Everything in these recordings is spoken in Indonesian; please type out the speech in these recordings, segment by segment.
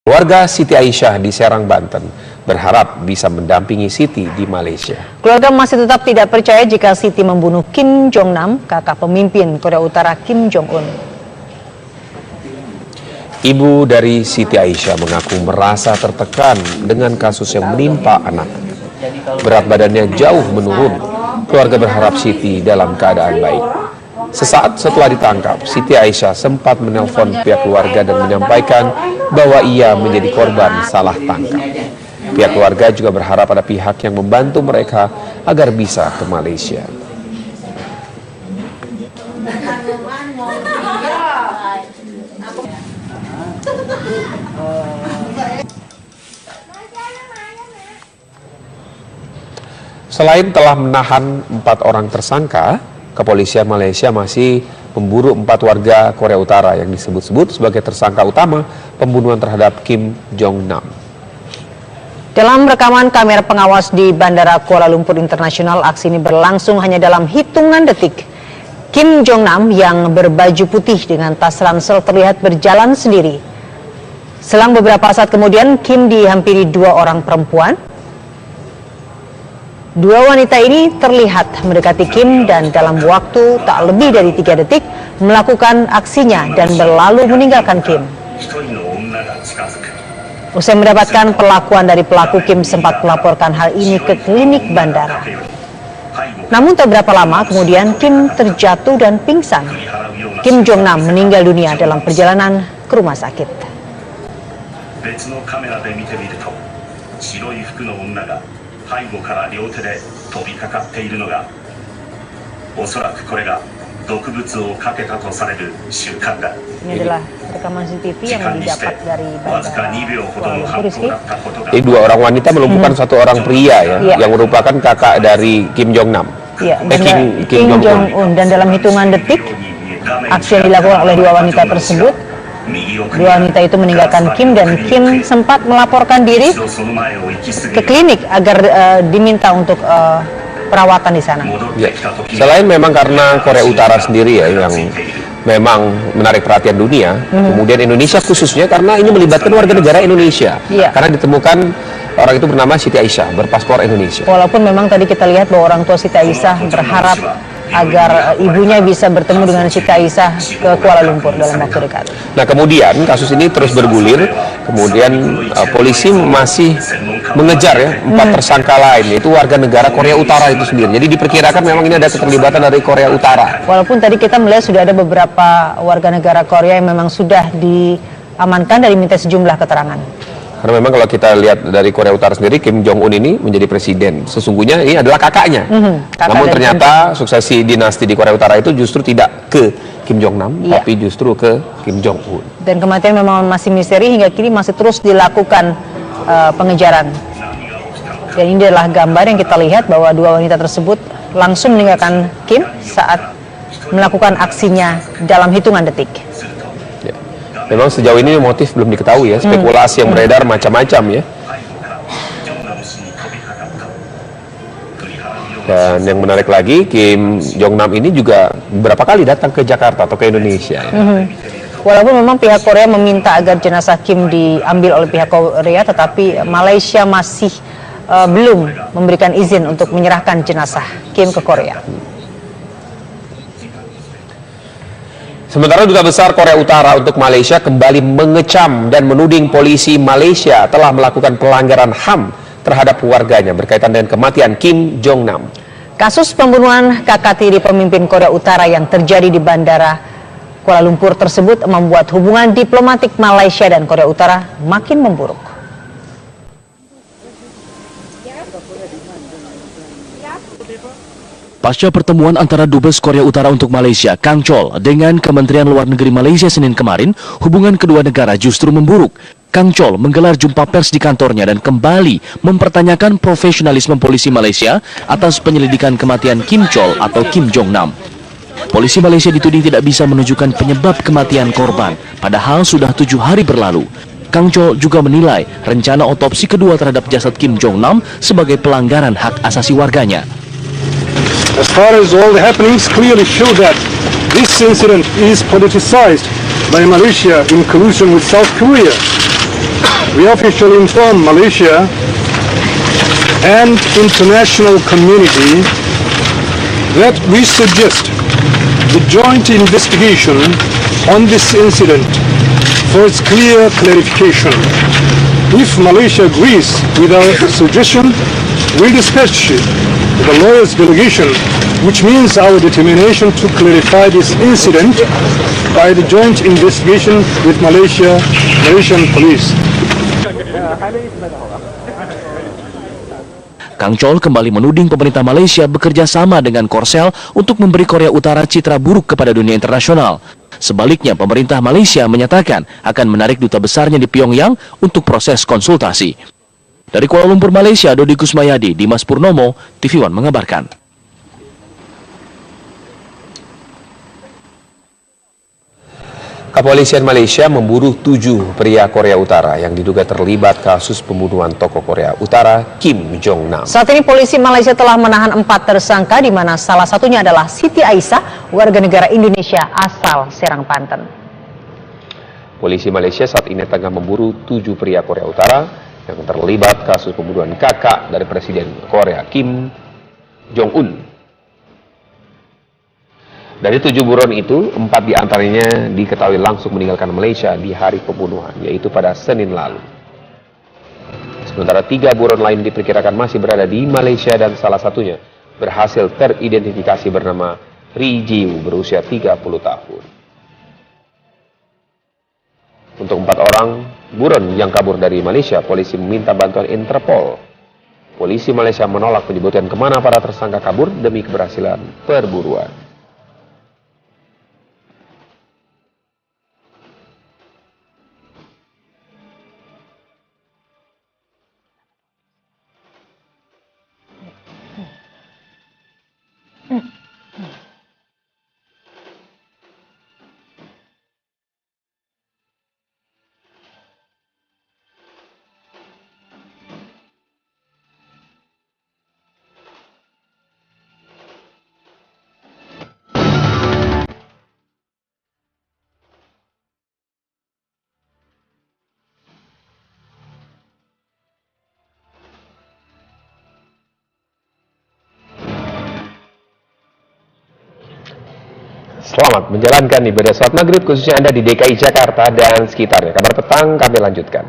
Warga Siti Aisyah di Serang, Banten berharap bisa mendampingi Siti di Malaysia. Keluarga masih tetap tidak percaya jika Siti membunuh Kim Jong-nam, kakak pemimpin Korea Utara Kim Jong-un. Ibu dari Siti Aisyah mengaku merasa tertekan dengan kasus yang menimpa anak. Berat badannya jauh menurun. Keluarga berharap Siti dalam keadaan baik. Sesaat setelah ditangkap, Siti Aisyah sempat menelpon pihak keluarga dan menyampaikan bahwa ia menjadi korban salah tangkap. Pihak keluarga juga berharap ada pihak yang membantu mereka agar bisa ke Malaysia. Selain telah menahan 4 orang tersangka, kepolisian Malaysia masih memburu 4 warga Korea Utara yang disebut-sebut sebagai tersangka utama pembunuhan terhadap Kim Jong-nam. Dalam rekaman kamera pengawas di Bandara Kuala Lumpur Internasional, aksi ini berlangsung hanya dalam hitungan detik. Kim Jong-nam yang berbaju putih dengan tas ransel terlihat berjalan sendiri. Selang beberapa saat kemudian, Kim dihampiri 2 orang perempuan. 2 wanita ini terlihat mendekati Kim dan dalam waktu tak lebih dari 3 detik melakukan aksinya dan berlalu meninggalkan Kim. Usai mendapatkan perlakuan dari pelaku, Kim sempat melaporkan hal ini ke klinik bandara. Namun tak berapa lama kemudian Kim terjatuh dan pingsan. Kim Jong-nam meninggal dunia dalam perjalanan ke rumah sakit. Ini adalah rekaman CCTV yang didapat dari Bandara Kuala Lumpur, Rizky. Jadi 2 orang wanita melumpuhkan 1 orang pria yang merupakan kakak dari Kim Jong-nam. Kim Jong-un. Dan dalam hitungan detik aksi yang dilakukan oleh 2 wanita tersebut, 2 wanita itu meninggalkan Kim dan Kim sempat melaporkan diri ke klinik agar diminta untuk perawatan di sana. Ya. Selain memang karena Korea Utara sendiri ya yang memang menarik perhatian dunia, kemudian Indonesia khususnya karena ini melibatkan warga negara Indonesia. Karena ditemukan orang itu bernama Siti Aisyah, berpaspor Indonesia. Walaupun memang tadi kita lihat bahwa orang tua Siti Aisyah berharap agar ibunya bisa bertemu dengan Siti Aisyah ke Kuala Lumpur dalam waktu dekat. Nah, kemudian kasus ini terus bergulir, kemudian polisi masih mengejar ya 4 tersangka lain, itu warga negara Korea Utara itu sendiri. Jadi diperkirakan memang ini ada keterlibatan dari Korea Utara. Walaupun tadi kita melihat sudah ada beberapa warga negara Korea yang memang sudah diamankan dan diminta sejumlah keterangan. Karena memang kalau kita lihat dari Korea Utara sendiri, Kim Jong-un ini menjadi presiden. Sesungguhnya ini adalah kakaknya. Namun ternyata suksesi dinasti di Korea Utara itu justru tidak ke Kim Jong-nam, tapi justru ke Kim Jong-un. Dan kematian memang masih misteri, hingga kini masih terus dilakukan pengejaran. Dan ini adalah gambar yang kita lihat bahwa 2 wanita tersebut langsung meninggalkan Kim saat melakukan aksinya dalam hitungan detik. Memang sejauh ini motif belum diketahui ya, spekulasi yang beredar macam-macam ya. Dan yang menarik lagi, Kim Jong-nam ini juga beberapa kali datang ke Jakarta atau ke Indonesia ya. Walaupun memang pihak Korea meminta agar jenazah Kim diambil oleh pihak Korea, tetapi Malaysia masih belum memberikan izin untuk menyerahkan jenazah Kim ke Korea. Sementara Duta Besar Korea Utara untuk Malaysia kembali mengecam dan menuding polisi Malaysia telah melakukan pelanggaran HAM terhadap warganya berkaitan dengan kematian Kim Jong-nam. Kasus pembunuhan kakak tiri pemimpin Korea Utara yang terjadi di Bandara Kuala Lumpur tersebut membuat hubungan diplomatik Malaysia dan Korea Utara makin memburuk. Pasca pertemuan antara Dubes Korea Utara untuk Malaysia, Kang Chol, dengan Kementerian Luar Negeri Malaysia Senin kemarin, hubungan kedua negara justru memburuk. Kang Chol menggelar jumpa pers di kantornya dan kembali mempertanyakan profesionalisme polisi Malaysia atas penyelidikan kematian Kim Chol atau Kim Jong-nam. Polisi Malaysia dituding tidak bisa menunjukkan penyebab kematian korban, padahal sudah 7 hari berlalu. Kang Chol juga menilai rencana otopsi kedua terhadap jasad Kim Jong-nam sebagai pelanggaran hak asasi warganya. As far as all the happenings clearly show that this incident is politicized by Malaysia in collusion with South Korea. we officially inform Malaysia and international community that we suggest the joint investigation on this incident for its clear clarification. If Malaysia agrees with our suggestion, we'll dispatch the lawyer's delegation, which means our determination to clarify this incident by the joint investigation with Malaysian police. Kang Chol kembali menuding pemerintah Malaysia bekerja sama dengan Korsel untuk memberi Korea Utara citra buruk kepada dunia internasional. Sebaliknya, pemerintah Malaysia menyatakan akan menarik duta besarnya di Pyongyang untuk proses konsultasi. Dari Kuala Lumpur, Malaysia, Dodi Kusmayadi, Dimas Purnomo, TV One mengabarkan. Kepolisian Malaysia memburu 7 pria Korea Utara yang diduga terlibat kasus pembunuhan tokoh Korea Utara Kim Jong Nam. Saat ini polisi Malaysia telah menahan 4 tersangka, di mana salah satunya adalah Siti Aisyah, warga negara Indonesia asal Serang, Banten. Polisi Malaysia saat ini tengah memburu 7 pria Korea Utara yang terlibat kasus pembunuhan kakak dari Presiden Korea Kim Jong-un. Dari 7 buron itu, 4 diantaranya diketahui langsung meninggalkan Malaysia di hari pembunuhan, yaitu pada Senin lalu. Sementara 3 buron lain diperkirakan masih berada di Malaysia dan salah satunya berhasil teridentifikasi bernama Ri Jiu berusia 30 tahun. Untuk 4 orang buron yang kabur dari Malaysia, polisi meminta bantuan Interpol. Polisi Malaysia menolak menyebutkan kemana para tersangka kabur demi keberhasilan perburuan. Selamat menjalankan ibadah sholat maghrib khususnya Anda di DKI Jakarta dan sekitarnya. Kabar petang kami lanjutkan.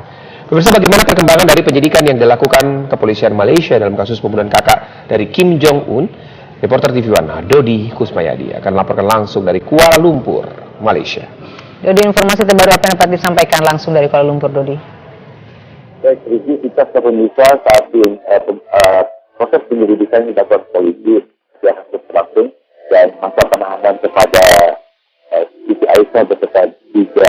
Pemirsa, bagaimana perkembangan dari penyidikan yang dilakukan kepolisian Malaysia dalam kasus pembunuhan kakak dari Kim Jong-un? Reporter TV One Dodi Kusmayadi akan melaporkan langsung dari Kuala Lumpur, Malaysia. Dodi, informasi terbaru apa yang dapat disampaikan langsung dari Kuala Lumpur, Dodi? Baik, Riki, kita pemirsa saat ini proses penyelidikan dilakukan polisi yang berlangsung. Dan masa penahanan kepada Siti Aisyah beserta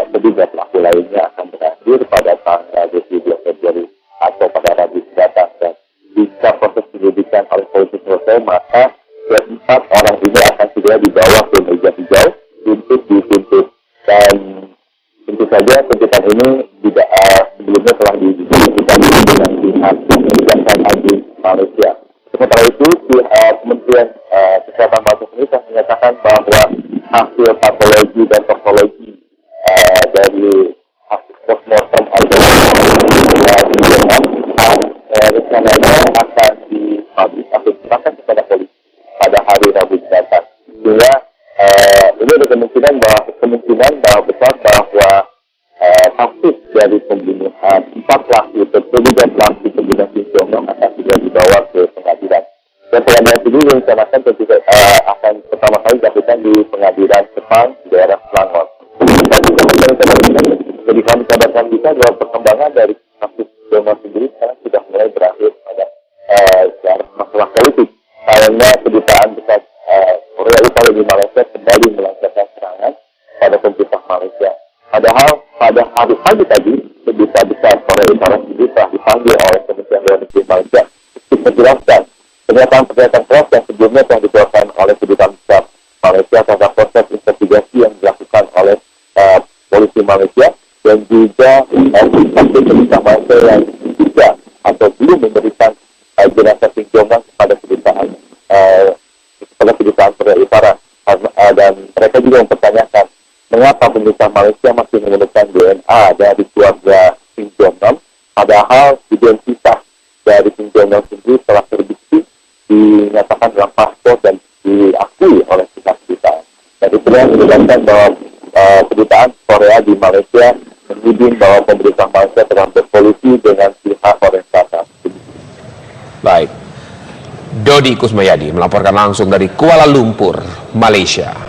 terduga pelaku lainnya akan berakhir pada tanggal 22 Februari atau pada Rabu mendatang. Dan jika proses penyelidikan oleh polisi selesai, maka keempat orang ini akan segera dibawa ke meja hijau untuk dituntut. Dan tentu saja tuntutan ini tidak sebelumnya telah didiskusikan dengan pihak Kejaksaan Agung Malaysia. Sementara itu, Kementerian Kesehatan Malaysia menyatakan bahwa hasil patologi dan toksikologi dari hasil postmortem atau rencananya akan diserahkan kepada polisi pada hari Rabu mendatang. Sehingga ini ada kemungkinan bahwa besar bahwa kasus dari pembunuhan 4 pelaku terduga pelaku pembunuhan Kim Jong Nam akan juga dibawa ke pengadilan. Dan pengadilan ini direncanakan akan pertama kali dilakukan di pengadilan Sepang di daerah Selangor. Dan juga jadi kami kabarkan juga bahwa perkembangan dari kasus Jong Nam sendiri sekarang sudah mulai berakhir pada masalah politik. Karena kedutaan besar Korea Utara di Malaysia kembali melancarkan serangan pada pemerintah Malaysia. Padahal pada hari pagi tadi, kedutaan besar Korea Utara sendiri telah dipanggil oleh Kementerian Luar Negeri Malaysia untuk menjelaskan pernyataan keras yang sebelumnya telah dikeluarkan oleh kedutaan besar Malaysia tentang proses investigasi yang dilakukan oleh polisi Malaysia dan juga kedutaan Malaysia yang juga atau belum memberikan jenazah Kim Jong Nam kepada kedutaan Korea Utara. Dan mereka juga mempertanyakan mengapa pemerintah Malaysia masih menggunakan DNA dari keluarga Kim Jong Nam, Padahal identitas dari Kim Jong Nam sendiri telah terbukti dinyatakan dalam paspor dan diakui oleh pihak kedutaan. Dan itulah yang menjelaskan bahwa kedutaan Korea di Malaysia menuding bahwa pemerintah Malaysia telah berkolusi dengan pihak Korea Selatan. Baik, Dodi Kusmayadi melaporkan langsung dari Kuala Lumpur, Malaysia.